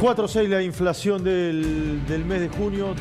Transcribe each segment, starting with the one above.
4,6 la inflación del mes de junio,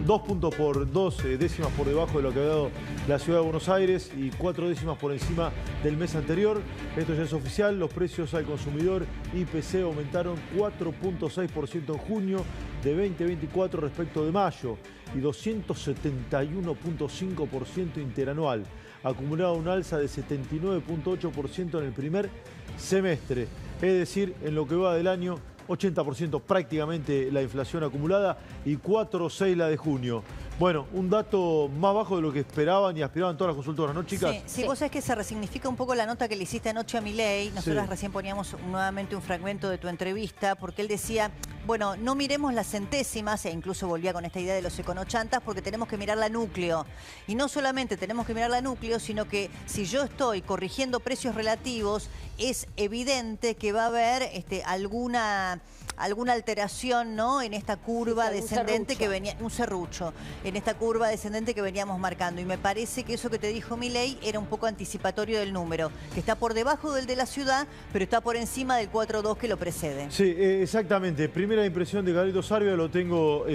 2 puntos por 2 décimas por debajo de lo que ha dado la ciudad de Buenos Aires y 4 décimas por encima del mes anterior. Esto ya es oficial, los precios al consumidor IPC aumentaron 4,6% en junio de 2024 respecto de mayo y 271,5% interanual, acumulado un alza de 79,8% en el primer semestre, es decir, en lo que va del año 80% prácticamente la inflación acumulada y 4,6 la de junio. Bueno, un dato más bajo de lo que esperaban y aspiraban todas las consultoras, ¿no, chicas? Sí, vos sabés que se resignifica un poco la nota que le hiciste anoche a Milei. Nosotras recién poníamos nuevamente un fragmento de tu entrevista porque él decía, bueno, no miremos las centésimas, e incluso volvía con esta idea de los econochantas, porque tenemos que mirar la núcleo. Y no solamente tenemos que mirar la núcleo, sino que si yo estoy corrigiendo precios relativos, es evidente que va a haber alguna alteración, ¿no?, en esta curva descendente que venía, un serrucho, en esta curva descendente que veníamos marcando. Y me parece que eso que te dijo Milei era un poco anticipatorio del número, que está por debajo del de la ciudad, pero está por encima del 4,2 que lo precede. Sí, exactamente. Primera impresión de Carlito Sarvia, lo tengo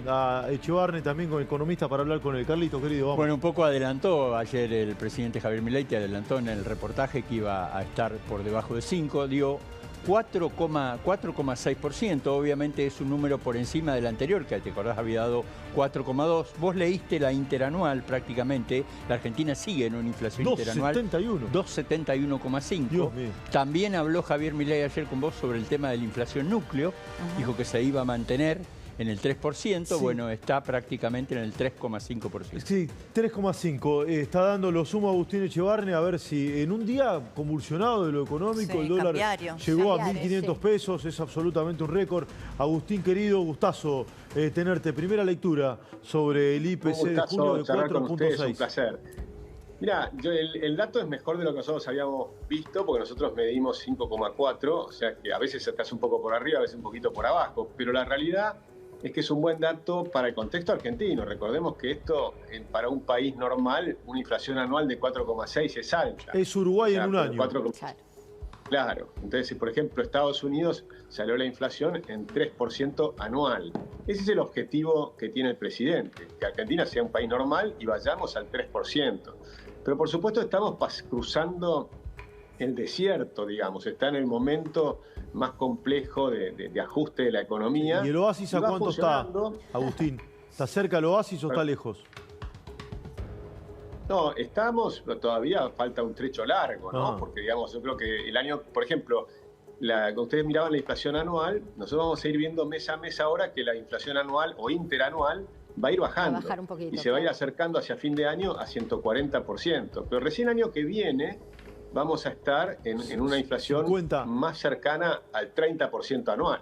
a Echevarne también con economista para hablar con el Carlito, querido. Vamos. Bueno, un poco adelantó ayer el presidente Javier Milei, te adelantó en el reportaje que iba a estar por debajo de 5, dio 4,6%, obviamente es un número por encima del anterior, que te acordás había dado 4,2. Vos leíste la interanual prácticamente, la Argentina sigue en una inflación interanual 2,71,5. También habló Javier Milei ayer con vos sobre el tema de la inflación núcleo, dijo que se iba a mantener en el 3%, bueno, está prácticamente en el 3,5%. Sí, 3,5. Está dando lo sumo Agustín Echevarne, a ver si en un día convulsionado de lo económico, el dólar llegó a 1.500 pesos, es absolutamente un récord. Agustín, querido, gustazo tenerte. Primera lectura sobre el IPC de junio de 4,6. Un placer. Mira, el dato es mejor de lo que nosotros habíamos visto, porque nosotros medimos 5,4, o sea que a veces se te hace un poco por arriba, a veces un poquito por abajo, pero la realidad es que es un buen dato para el contexto argentino. Recordemos que esto, para un país normal, una inflación anual de 4,6 es alta. Es Uruguay en un año. Claro. Entonces, por ejemplo, Estados Unidos salió la inflación en 3% anual. Ese es el objetivo que tiene el presidente, que Argentina sea un país normal y vayamos al 3%. Pero, por supuesto, estamos cruzando el desierto, digamos. Está en el momento más complejo de ajuste de la economía. ¿Y el oasis a cuánto está, Agustín? ¿Está cerca el oasis o está lejos? No, todavía falta un trecho largo, ¿no? Porque, digamos, yo creo que el año, por ejemplo, ustedes miraban la inflación anual, nosotros vamos a ir viendo mes a mes ahora que la inflación anual o interanual va a ir bajando. Va a bajar un poquito, y se va a ir acercando hacia fin de año a 140%. Pero recién el año que viene vamos a estar en una inflación más cercana al 30% anual.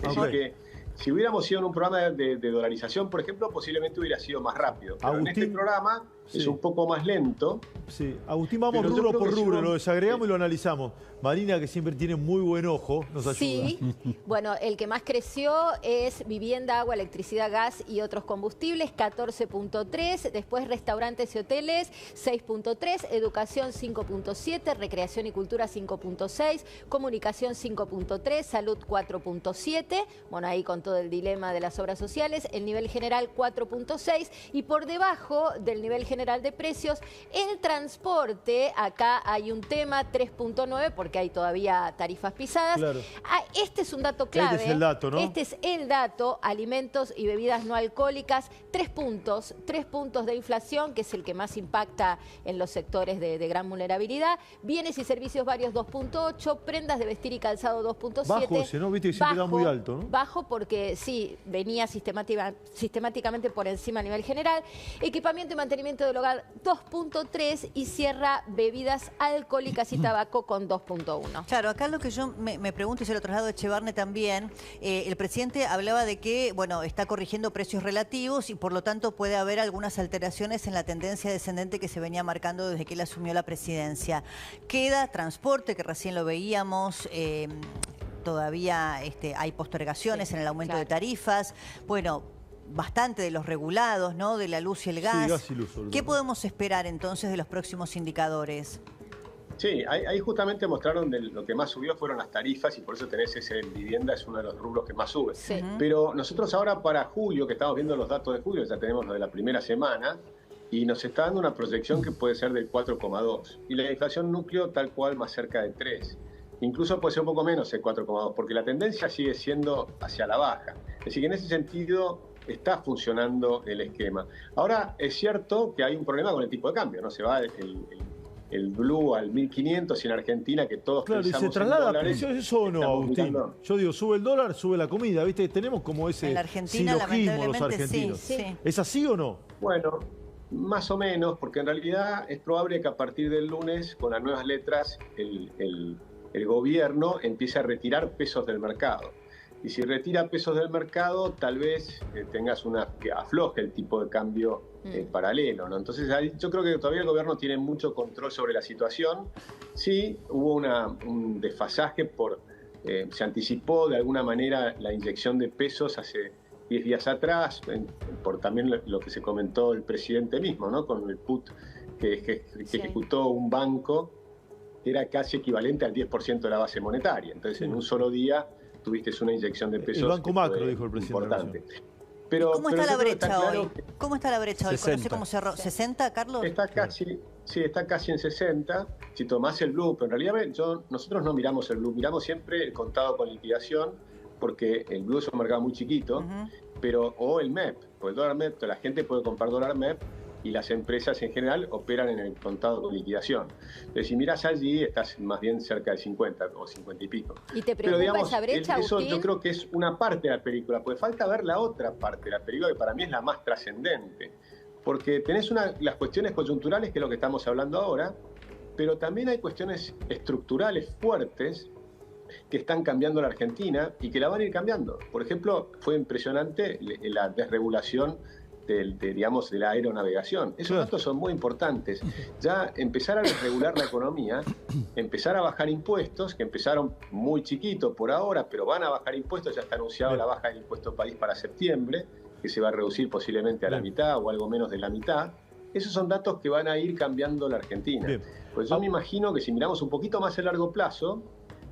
Es decir que si hubiéramos sido en un programa de dolarización, por ejemplo, posiblemente hubiera sido más rápido. Pero Agustín, en este programa es un poco más lento. Sí, Agustín, vamos rubro por rubro, lo desagregamos y lo analizamos. Marina, que siempre tiene muy buen ojo, nos ayuda. Sí, bueno, el que más creció es vivienda, agua, electricidad, gas y otros combustibles, 14,3. Después restaurantes y hoteles, 6,3. Educación, 5,7. Recreación y cultura, 5,6. Comunicación, 5,3. Salud, 4,7. Bueno, ahí con todo el dilema de las obras sociales. El nivel general, 4,6. Y por debajo del nivel general de precios, el transporte, acá hay un tema, 3,9, porque hay todavía tarifas pisadas. Claro. Este es un dato clave. Este es el dato, ¿no? Este es el dato, alimentos y bebidas no alcohólicas, 3 puntos de inflación, que es el que más impacta en los sectores de gran vulnerabilidad. Bienes y servicios varios, 2,8. Prendas de vestir y calzado, 2,7. Bajo ese, ¿no? Viste que siempre da muy alto, ¿no? Bajo porque sí, venía sistemáticamente por encima a nivel general. Equipamiento y mantenimiento del hogar, 2,3. Y cierra bebidas alcohólicas y tabaco con 2,1. Claro, acá lo que yo me pregunto, y se lo traslado a Echevarne también, el presidente hablaba de que, bueno, está corrigiendo precios relativos y por lo tanto puede haber algunas alteraciones en la tendencia descendente que se venía marcando desde que él asumió la presidencia. Queda transporte, que recién lo veíamos, todavía hay postergaciones en el aumento de tarifas. Bueno, bastante de los regulados, ¿no?, de la luz y el gas. Sí, gas y luz, ¿Qué podemos esperar entonces de los próximos indicadores? Sí, ahí justamente mostraron lo que más subió fueron las tarifas y por eso tenés ese vivienda, es uno de los rubros que más sube. Sí. Pero nosotros ahora para julio, que estamos viendo los datos de julio, ya tenemos lo de la primera semana, y nos está dando una proyección que puede ser del 4,2. Y la inflación núcleo tal cual más cerca de 3. Incluso puede ser un poco menos el 4,2, porque la tendencia sigue siendo hacia la baja. Es decir, que en ese sentido está funcionando el esquema. Ahora, es cierto que hay un problema con el tipo de cambio, ¿no? Se va el blue al 1.500 y en Argentina que todos claro, pensamos y se traslada en dólares, eso o no, Agustín. Mirando. Yo digo, sube el dólar, sube la comida, ¿viste? Tenemos como ese En la Argentina, silogismo los lamentablemente, argentinos. sí. ¿Es así o no? Bueno, más o menos, porque en realidad es probable que a partir del lunes, con las nuevas letras, el gobierno empiece a retirar pesos del mercado. Y si retira pesos del mercado, tal vez tengas que afloje el tipo de cambio paralelo, ¿no? Entonces ahí yo creo que todavía el gobierno tiene mucho control sobre la situación. Sí, hubo un desfasaje se anticipó de alguna manera la inyección de pesos hace 10 días atrás, por también lo que se comentó el presidente mismo, ¿no? Con el put que ejecutó un banco que era casi equivalente al 10% de la base monetaria. Entonces en un solo día tuviste una inyección de pesos. El Banco Macro, dijo el presidente. Importante. ¿Cómo está la brecha hoy? Que ¿Cómo está la brecha hoy? 60. ¿Conoce cómo cerró? ¿60, Carlos? está casi en 60. Si tomás el blue, pero en realidad nosotros no miramos el blue, miramos siempre el contado con liquidación, porque el blue es un mercado muy chiquito, o el MEP, porque el dólar MEP, la gente puede comprar dólar MEP y las empresas en general operan en el contado con liquidación. Entonces, si miras allí, estás más bien cerca de 50 o 50 y pico. ¿Y te preocupa Pero, digamos, esa brecha, eso Agustín? yo creo que es una parte de la película, porque falta ver la otra parte de la película, que para mí es la más trascendente. Porque tenés las cuestiones coyunturales, que es lo que estamos hablando ahora, pero también hay cuestiones estructurales fuertes que están cambiando la Argentina y que la van a ir cambiando. Por ejemplo, fue impresionante la desregulación de la aeronavegación. Esos datos son muy importantes. Ya empezar a desregular la economía, empezar a bajar impuestos, que empezaron muy chiquitos por ahora, pero van a bajar impuestos. Ya está anunciado la baja del impuesto país para septiembre, que se va a reducir posiblemente a la mitad o algo menos de la mitad. Esos son datos que van a ir cambiando la Argentina. Pues yo me imagino que si miramos un poquito más a largo plazo,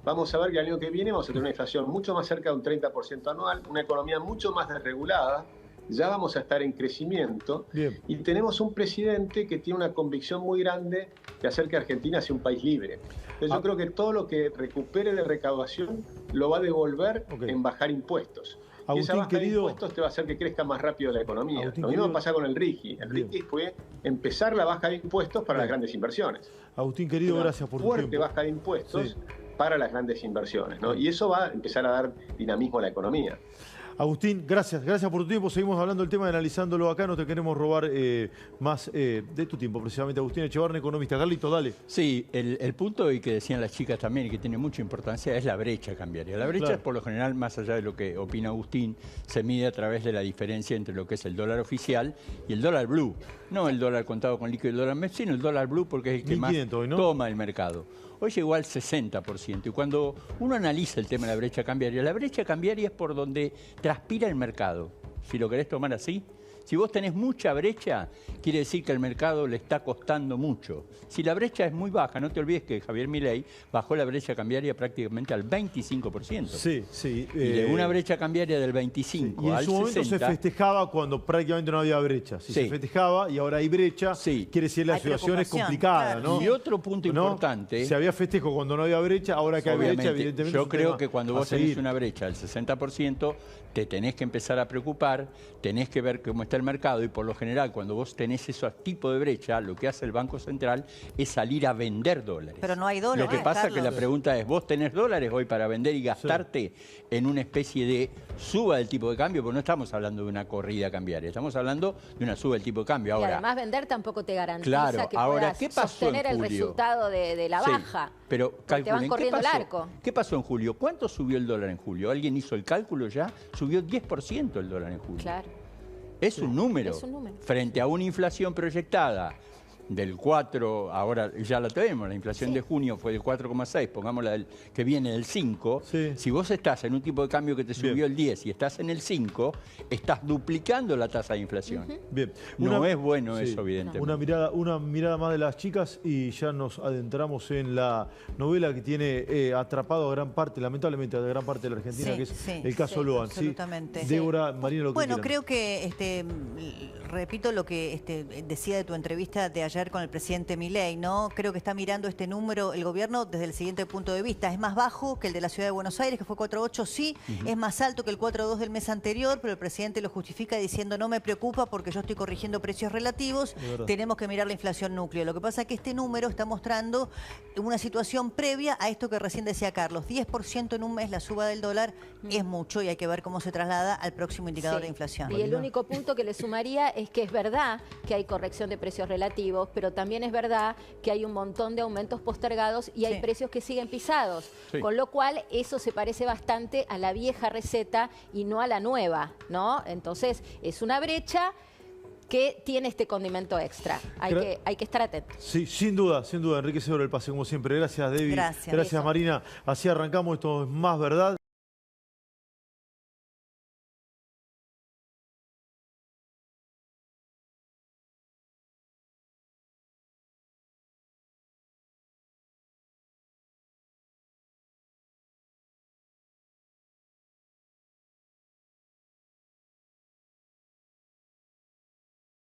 vamos a ver que el año que viene vamos a tener una inflación mucho más cerca de un 30% anual, una economía mucho más desregulada, ya vamos a estar en crecimiento. Y tenemos un presidente que tiene una convicción muy grande de hacer que Argentina sea un país libre. Entonces yo creo que todo lo que recupere de recaudación lo va a devolver en bajar impuestos. Agustín, y esa baja querido, de impuestos te va a hacer que crezca más rápido la economía. Agustín, lo mismo querido, pasa con el RIGI. El RIGI fue empezar la baja de impuestos para las grandes inversiones. Agustín, querido, Una gracias por tu fuerte tiempo. baja de impuestos para las grandes inversiones, ¿no? Y eso va a empezar a dar dinamismo a la economía. Agustín, gracias por tu tiempo. Seguimos hablando del tema, analizándolo acá. No te queremos robar más de tu tiempo, precisamente. Agustín Echevarne, economista. Carlito, dale. Sí, el punto y que decían las chicas también y que tiene mucha importancia es la brecha cambiaria. La brecha es por lo general, más allá de lo que opina Agustín, se mide a través de la diferencia entre lo que es el dólar oficial y el dólar blue. No el dólar contado con líquido y el dólar MEP, sino el dólar blue porque es el que más toma el mercado. Hoy llegó al 60%. Y cuando uno analiza el tema de la brecha cambiaria es por donde transpira el mercado. Si lo querés tomar así, si vos tenés mucha brecha, quiere decir que al mercado le está costando mucho. Si la brecha es muy baja, no te olvides que Javier Milei bajó la brecha cambiaria prácticamente al 25%. Sí, sí. Y de una brecha cambiaria del 25 y en al su momento 60, se festejaba cuando prácticamente no había brecha. Si se festejaba y ahora hay brecha, quiere decir la situación es complicada, ¿no? Y otro punto importante... Si había festejo cuando no había brecha, ahora que hay brecha, evidentemente... Yo creo que cuando vos tenés una brecha del 60%, te tenés que empezar a preocupar, tenés que ver cómo está el mercado y por lo general cuando vos tenés ese tipo de brecha, lo que hace el Banco Central es salir a vender dólares. Pero no hay dólares. Lo que pasa es Carlos, que la pregunta es, ¿vos tenés dólares hoy para vender y gastarte en una especie de suba del tipo de cambio? Porque no estamos hablando de una corrida cambiaria, estamos hablando de una suba del tipo de cambio. Ahora, y además vender tampoco te garantiza que ahora, puedas ¿qué pasó sostener en el julio? resultado de la baja. Pero te vas corriendo el arco. ¿Qué pasó en julio? ¿Cuánto subió el dólar en julio? ¿Alguien hizo el cálculo ya? Subió 10% el dólar en julio. Claro. Es un número. Es un número. Frente a una inflación proyectada del 4, ahora ya la tenemos, la inflación de junio fue del 4,6, pongamos la que viene del 5, si vos estás en un tipo de cambio que te subió el 10 y estás en el 5, estás duplicando la tasa de inflación. Bien. No es bueno eso, evidentemente. Una mirada más de las chicas y ya nos adentramos en la novela que tiene atrapado a gran parte, lamentablemente, a gran parte de la Argentina, que es el caso Loan. Absolutamente. Débora, Marina, lo que Bueno, quieran. creo que, repito lo que decía de tu entrevista de ayer con el presidente Milei, ¿no? Creo que está mirando este número el gobierno desde el siguiente punto de vista. Es más bajo que el de la Ciudad de Buenos Aires, que fue 4,8, sí. Es más alto que el 4,2 del mes anterior, pero el presidente lo justifica diciendo no me preocupa porque yo estoy corrigiendo precios relativos, tenemos que mirar la inflación núcleo. Lo que pasa es que este número está mostrando una situación previa a esto que recién decía Carlos. 10% en un mes la suba del dólar es mucho y hay que ver cómo se traslada al próximo indicador de inflación. Y el único punto que le sumaría es que es verdad que hay corrección de precios relativos, pero también es verdad que hay un montón de aumentos postergados y hay precios que siguen pisados. Con lo cual eso se parece bastante a la vieja receta y no a la nueva, ¿no? Entonces es una brecha que tiene este condimento extra. Hay que estar atentos. Sí, sin duda, enriquecedor el pase como siempre. Gracias, Debbie. Gracias Marina. Así arrancamos, esto es Más Verdad.